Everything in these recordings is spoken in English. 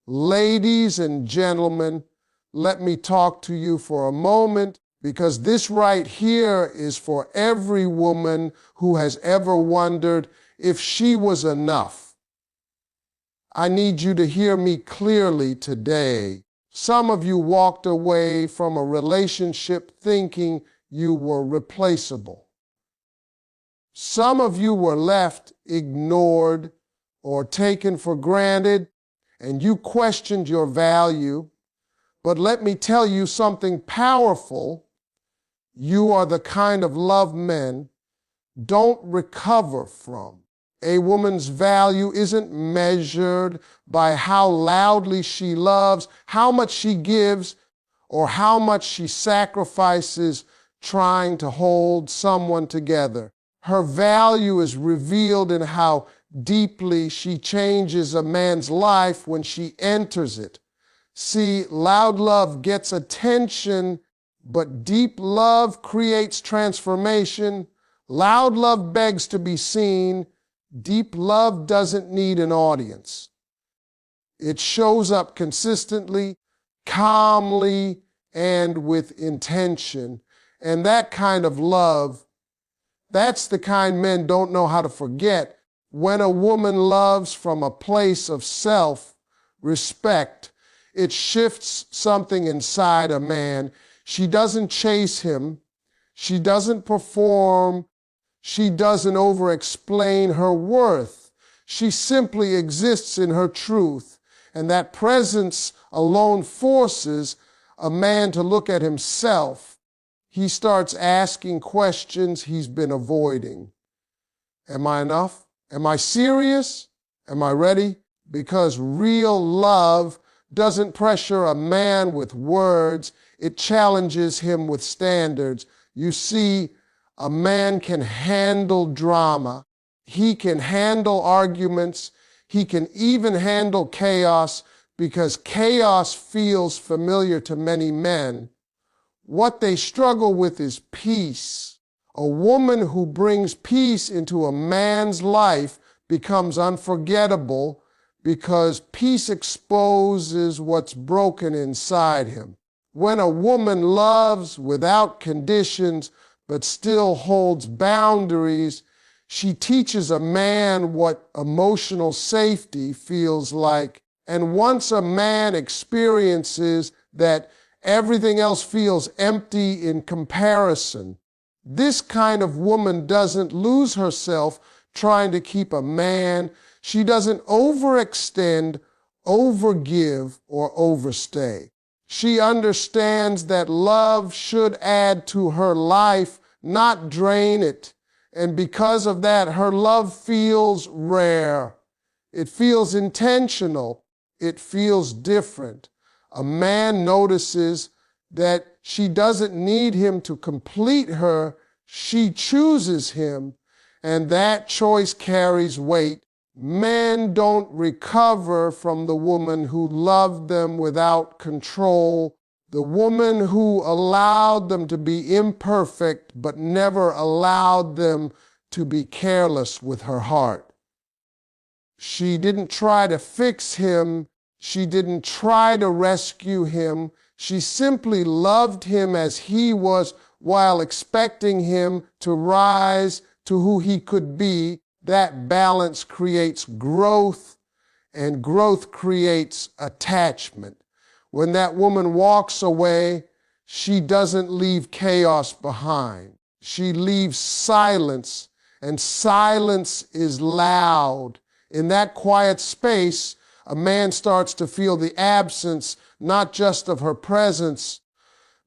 Ladies and gentlemen, let me talk to you for a moment, because this right here is for every woman who has ever wondered if she was enough. I need you to hear me clearly today. Some of you walked away from a relationship thinking you were replaceable. Some of you were left ignored or taken for granted, and you questioned your value. But let me tell you something powerful. You are the kind of love men don't recover from. A woman's value isn't measured by how loudly she loves, how much she gives, or how much she sacrifices trying to hold someone together. Her value is revealed in how deeply she changes a man's life when she enters it. See, loud love gets attention, but deep love creates transformation. Loud love begs to be seen. Deep love doesn't need an audience. It shows up consistently, calmly, and with intention. And that kind of love, that's the kind men don't know how to forget. When a woman loves from a place of self-respect, it shifts something inside a man. She doesn't chase him. She doesn't perform. She doesn't over-explain her worth. She simply exists in her truth. And that presence alone forces a man to look at himself. He starts asking questions he's been avoiding. Am I enough? Am I serious? Am I ready? Because real love doesn't pressure a man with words. It challenges him with standards. You see, a man can handle drama. He can handle arguments. He can even handle chaos, because chaos feels familiar to many men. What they struggle with is peace. A woman who brings peace into a man's life becomes unforgettable, because peace exposes what's broken inside him. When a woman loves without conditions but still holds boundaries, she teaches a man what emotional safety feels like. And once a man experiences that, everything else feels empty in comparison. This kind of woman doesn't lose herself trying to keep a man. She doesn't overextend, overgive, or overstay. She understands that love should add to her life, not drain it. And because of that, her love feels rare. It feels intentional. It feels different. A man notices that she doesn't need him to complete her. She chooses him, and that choice carries weight. Men don't recover from the woman who loved them without control, the woman who allowed them to be imperfect but never allowed them to be careless with her heart. She didn't try to fix him. She didn't try to rescue him. She simply loved him as he was while expecting him to rise to who he could be. That balance creates growth, and growth creates attachment. When that woman walks away, she doesn't leave chaos behind. She leaves silence, and silence is loud. In that quiet space, a man starts to feel the absence, not just of her presence,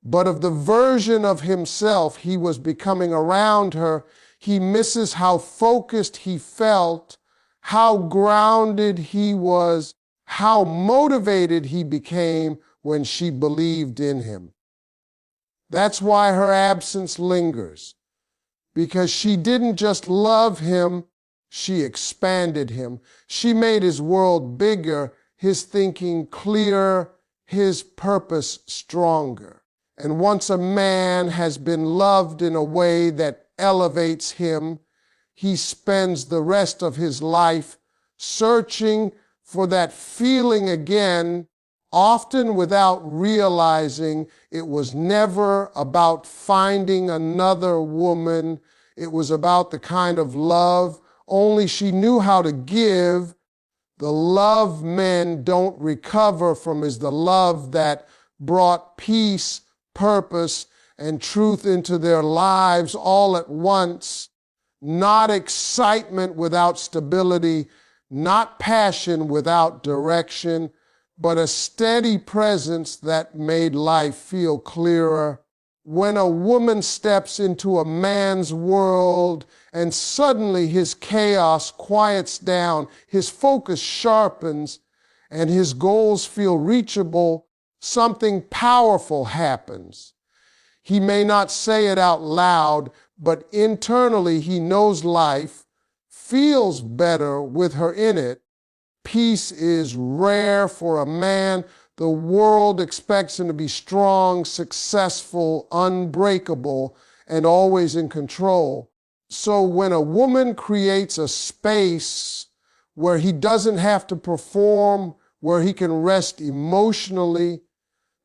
but of the version of himself he was becoming around her. He misses how focused he felt, how grounded he was, how motivated he became when she believed in him. That's why her absence lingers, because she didn't just love him, she expanded him. She made his world bigger, his thinking clearer, his purpose stronger. And once a man has been loved in a way that elevates him, he spends the rest of his life searching for that feeling again, often without realizing it was never about finding another woman. It was about the kind of love only she knew how to give. The love men don't recover from is the love that brought peace, purpose, and truth into their lives all at once. Not excitement without stability, not passion without direction, but a steady presence that made life feel clearer. When a woman steps into a man's world and suddenly his chaos quiets down, his focus sharpens, and his goals feel reachable, something powerful happens. He may not say it out loud, but internally he knows life feels better with her in it. Peace is rare for a man. The world expects him to be strong, successful, unbreakable, and always in control. So when a woman creates a space where he doesn't have to perform, where he can rest emotionally,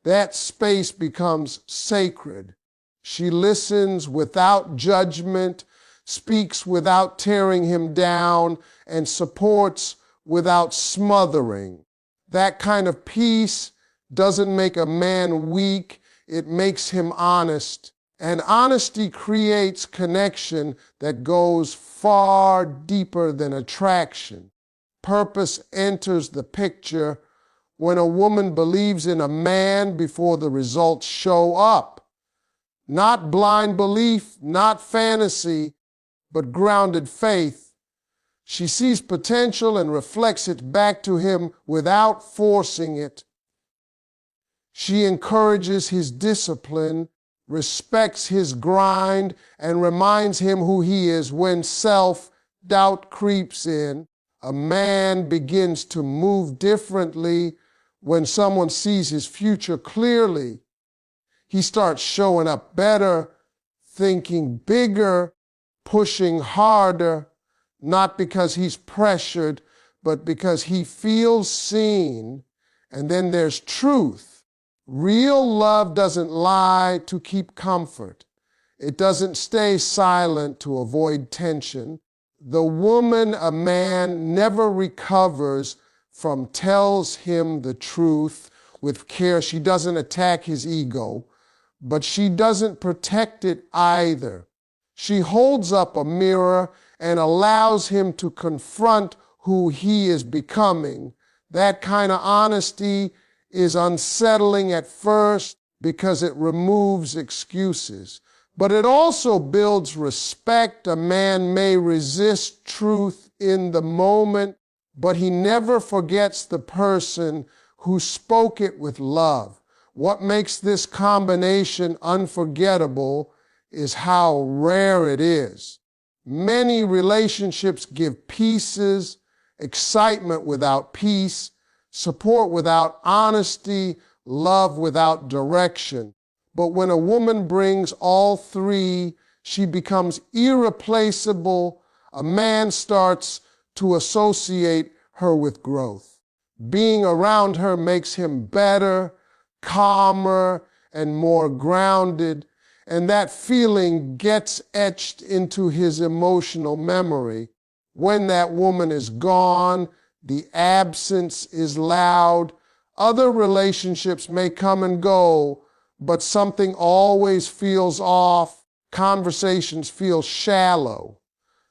that space becomes sacred. She listens without judgment, speaks without tearing him down, and supports without smothering. That kind of peace doesn't make a man weak, it makes him honest. And honesty creates connection that goes far deeper than attraction. Purpose enters the picture when a woman believes in a man before the results show up. Not blind belief, not fantasy, but grounded faith. She sees potential and reflects it back to him without forcing it. She encourages his discipline, respects his grind, and reminds him who he is when self-doubt creeps in. A man begins to move differently when someone sees his future clearly. He starts showing up better, thinking bigger, pushing harder, not because he's pressured, but because he feels seen. And then there's truth. Real love doesn't lie to keep comfort. It doesn't stay silent to avoid tension. The woman a man never recovers from tells him the truth with care. She doesn't attack his ego, but she doesn't protect it either. She holds up a mirror and allows him to confront who he is becoming. That kind of honesty is unsettling at first because it removes excuses, but it also builds respect. A man may resist truth in the moment, but he never forgets the person who spoke it with love. What makes this combination unforgettable is how rare it is. Many relationships give pieces, excitement without peace, support without honesty, love without direction. But when a woman brings all three, she becomes irreplaceable. A man starts to associate her with growth. Being around her makes him better, calmer, and more grounded. And that feeling gets etched into his emotional memory. When that woman is gone, the absence is loud. Other relationships may come and go, but something always feels off. Conversations feel shallow.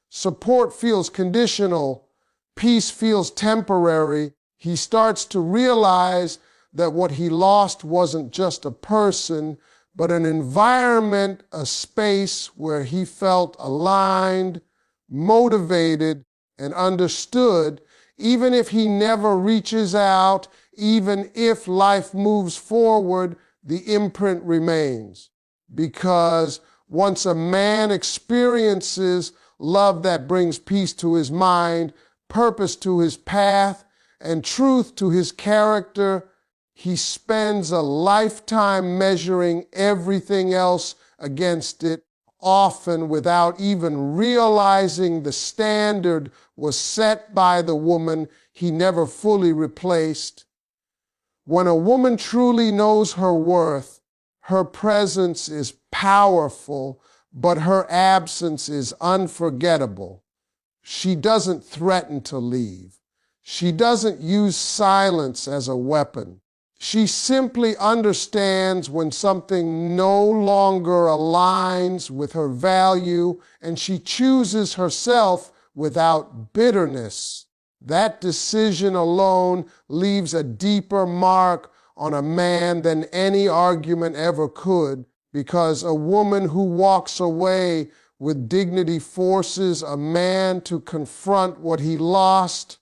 Support feels conditional. Peace feels temporary. He starts to realize that what he lost wasn't just a person, but an environment, a space where he felt aligned, motivated, and understood, even if he never reaches out, even if life moves forward, the imprint remains. Because once a man experiences love that brings peace to his mind, purpose to his path, and truth to his character, he spends a lifetime measuring everything else against it, often without even realizing the standard was set by the woman he never fully replaced. When a woman truly knows her worth, her presence is powerful, but her absence is unforgettable. She doesn't threaten to leave. She doesn't use silence as a weapon. She simply understands when something no longer aligns with her value, and she chooses herself without bitterness. That decision alone leaves a deeper mark on a man than any argument ever could, because a woman who walks away with dignity forces a man to confront what he lost,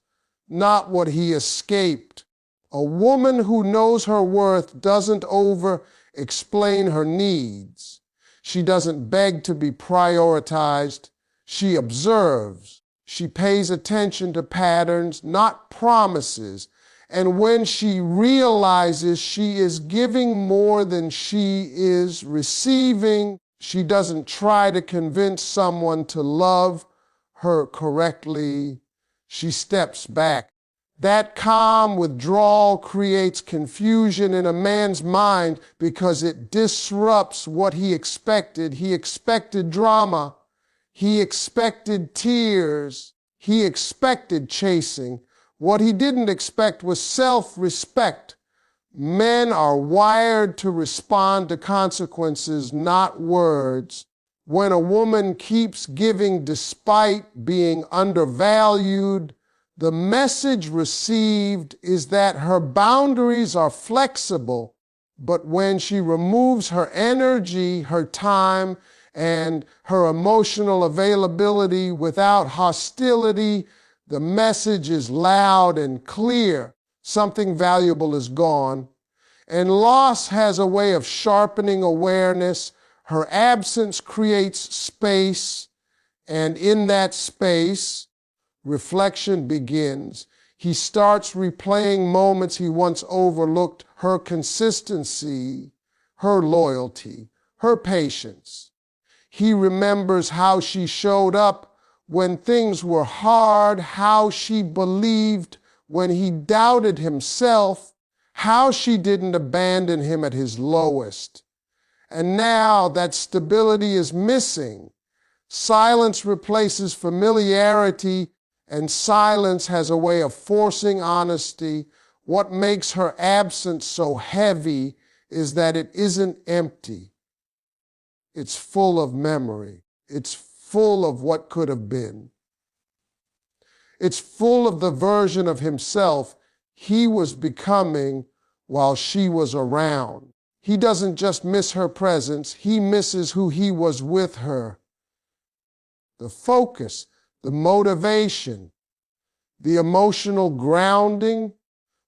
not what he escaped. A woman who knows her worth doesn't over-explain her needs. She doesn't beg to be prioritized. She observes. She pays attention to patterns, not promises. And when she realizes she is giving more than she is receiving, she doesn't try to convince someone to love her correctly. She steps back. That calm withdrawal creates confusion in a man's mind because it disrupts what he expected. He expected drama. He expected tears. He expected chasing. What he didn't expect was self-respect. Men are wired to respond to consequences, not words. When a woman keeps giving despite being undervalued, the message received is that her boundaries are flexible, but when she removes her energy, her time, and her emotional availability without hostility, the message is loud and clear. Something valuable is gone. And loss has a way of sharpening awareness. Her absence creates space, and in that space, reflection begins. He starts replaying moments he once overlooked, her consistency, her loyalty, her patience. He remembers how she showed up when things were hard, how she believed when he doubted himself, how she didn't abandon him at his lowest. And now that stability is missing. Silence replaces familiarity, and silence has a way of forcing honesty. What makes her absence so heavy is that it isn't empty. It's full of memory. It's full of what could have been. It's full of the version of himself he was becoming while she was around. He doesn't just miss her presence, he misses who he was with her. The focus, the motivation, the emotional grounding.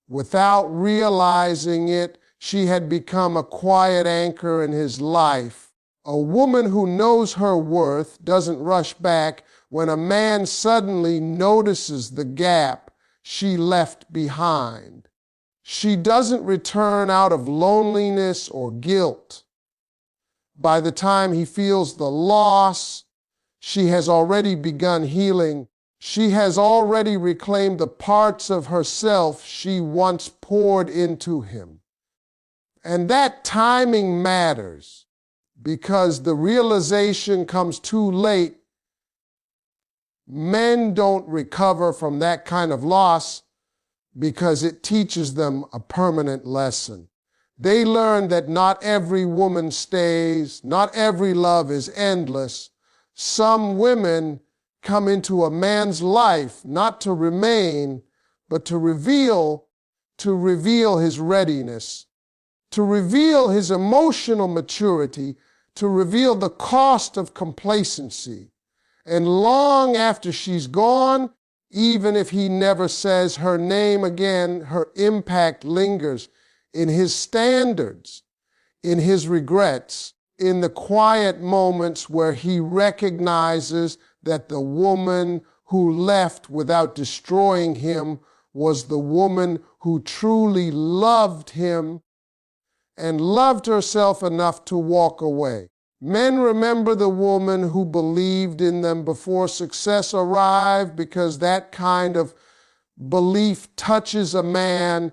Without realizing it, she had become a quiet anchor in his life. A woman who knows her worth doesn't rush back when a man suddenly notices the gap she left behind. She doesn't return out of loneliness or guilt. By the time he feels the loss, she has already begun healing. She has already reclaimed the parts of herself she once poured into him. And that timing matters because the realization comes too late. Men don't recover from that kind of loss because it teaches them a permanent lesson. They learn that not every woman stays, not every love is endless. Some women come into a man's life not to remain, but to reveal his readiness, to reveal his emotional maturity, to reveal the cost of complacency. And long after she's gone, even if he never says her name again, her impact lingers in his standards, in his regrets, in the quiet moments where he recognizes that the woman who left without destroying him was the woman who truly loved him and loved herself enough to walk away. Men remember the woman who believed in them before success arrived because that kind of belief touches a man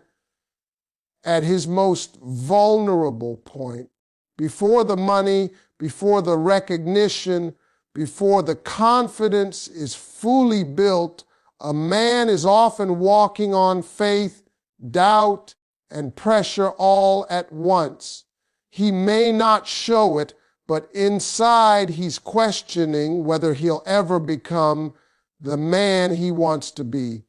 at his most vulnerable point, before the money, before the recognition, before the confidence is fully built, a man is often walking on faith, doubt, and pressure all at once. He may not show it, but inside he's questioning whether he'll ever become the man he wants to be.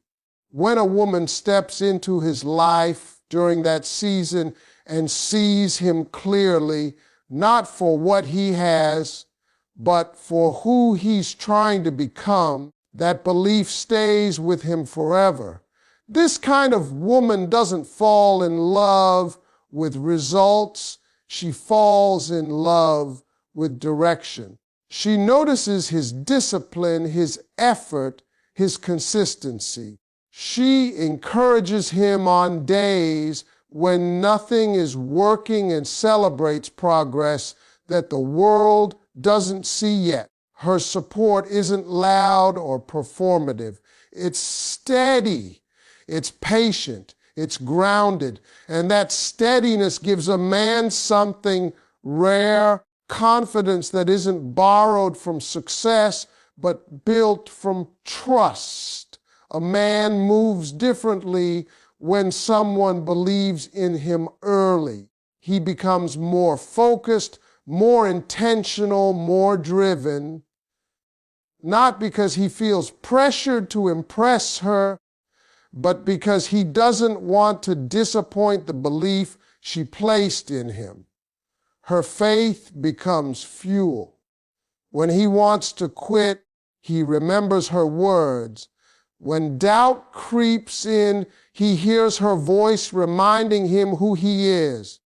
When a woman steps into his life during that season and sees him clearly, not for what he has, but for who he's trying to become, that belief stays with him forever. This kind of woman doesn't fall in love with results. She falls in love with direction. She notices his discipline, his effort, his consistency. She encourages him on days when nothing is working and celebrates progress that the world doesn't see yet. Her support isn't loud or performative. It's steady, it's patient, it's grounded, and that steadiness gives a man something rare, confidence that isn't borrowed from success, but built from trust. A man moves differently when someone believes in him early. He becomes more focused, more intentional, more driven, not because he feels pressured to impress her, but because he doesn't want to disappoint the belief she placed in him. Her faith becomes fuel. When he wants to quit, he remembers her words. When doubt creeps in, he hears her voice reminding him who he is.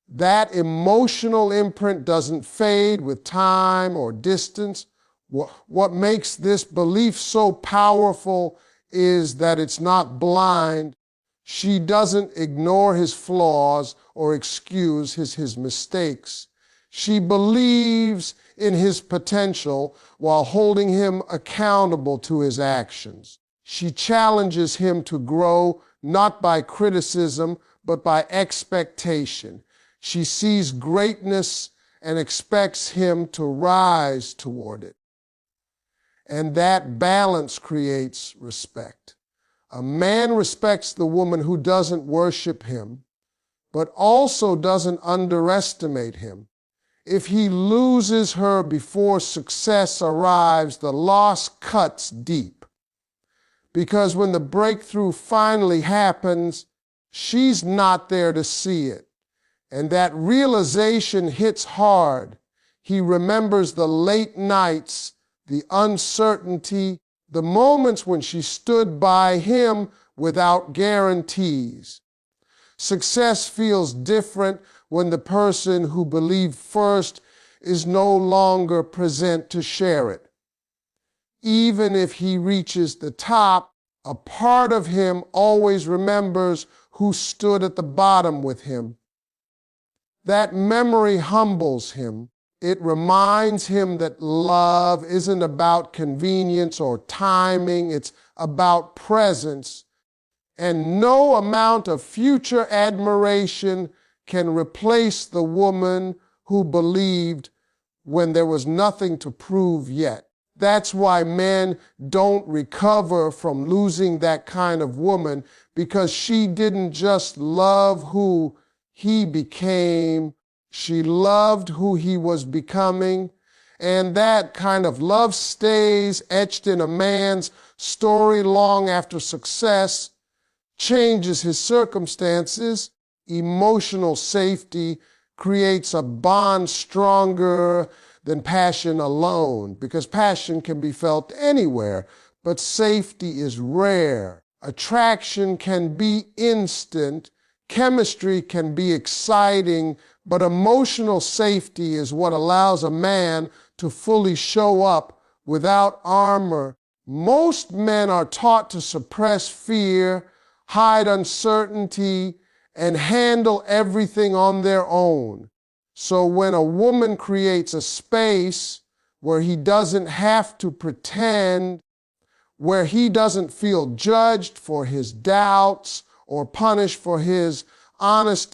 That emotional imprint doesn't fade with time or distance. What makes this belief so powerful is that it's not blind. She doesn't ignore his flaws or excuse his mistakes. She believes in his potential while holding him accountable to his actions. She challenges him to grow not by criticism, but by expectation. She sees greatness and expects him to rise toward it. And that balance creates respect. A man respects the woman who doesn't worship him, but also doesn't underestimate him. If he loses her before success arrives, the loss cuts deep. Because when the breakthrough finally happens, she's not there to see it. And that realization hits hard. He remembers the late nights, the uncertainty, the moments when she stood by him without guarantees. Success feels different when the person who believed first is no longer present to share it. Even if he reaches the top, a part of him always remembers who stood at the bottom with him. That memory humbles him. It reminds him that love isn't about convenience or timing, it's about presence. And no amount of future admiration can replace the woman who believed when there was nothing to prove yet. That's why men don't recover from losing that kind of woman, because she didn't just love who he became, she loved who he was becoming. And that kind of love stays etched in a man's story long after success changes his circumstances. Emotional safety creates a bond stronger than passion alone, because passion can be felt anywhere, but safety is rare. Attraction can be instant, chemistry can be exciting, but emotional safety is what allows a man to fully show up without armor. Most men are taught to suppress fear, hide uncertainty, and handle everything on their own. So when a woman creates a space where he doesn't have to pretend, where he doesn't feel judged for his doubts or punished for his honesty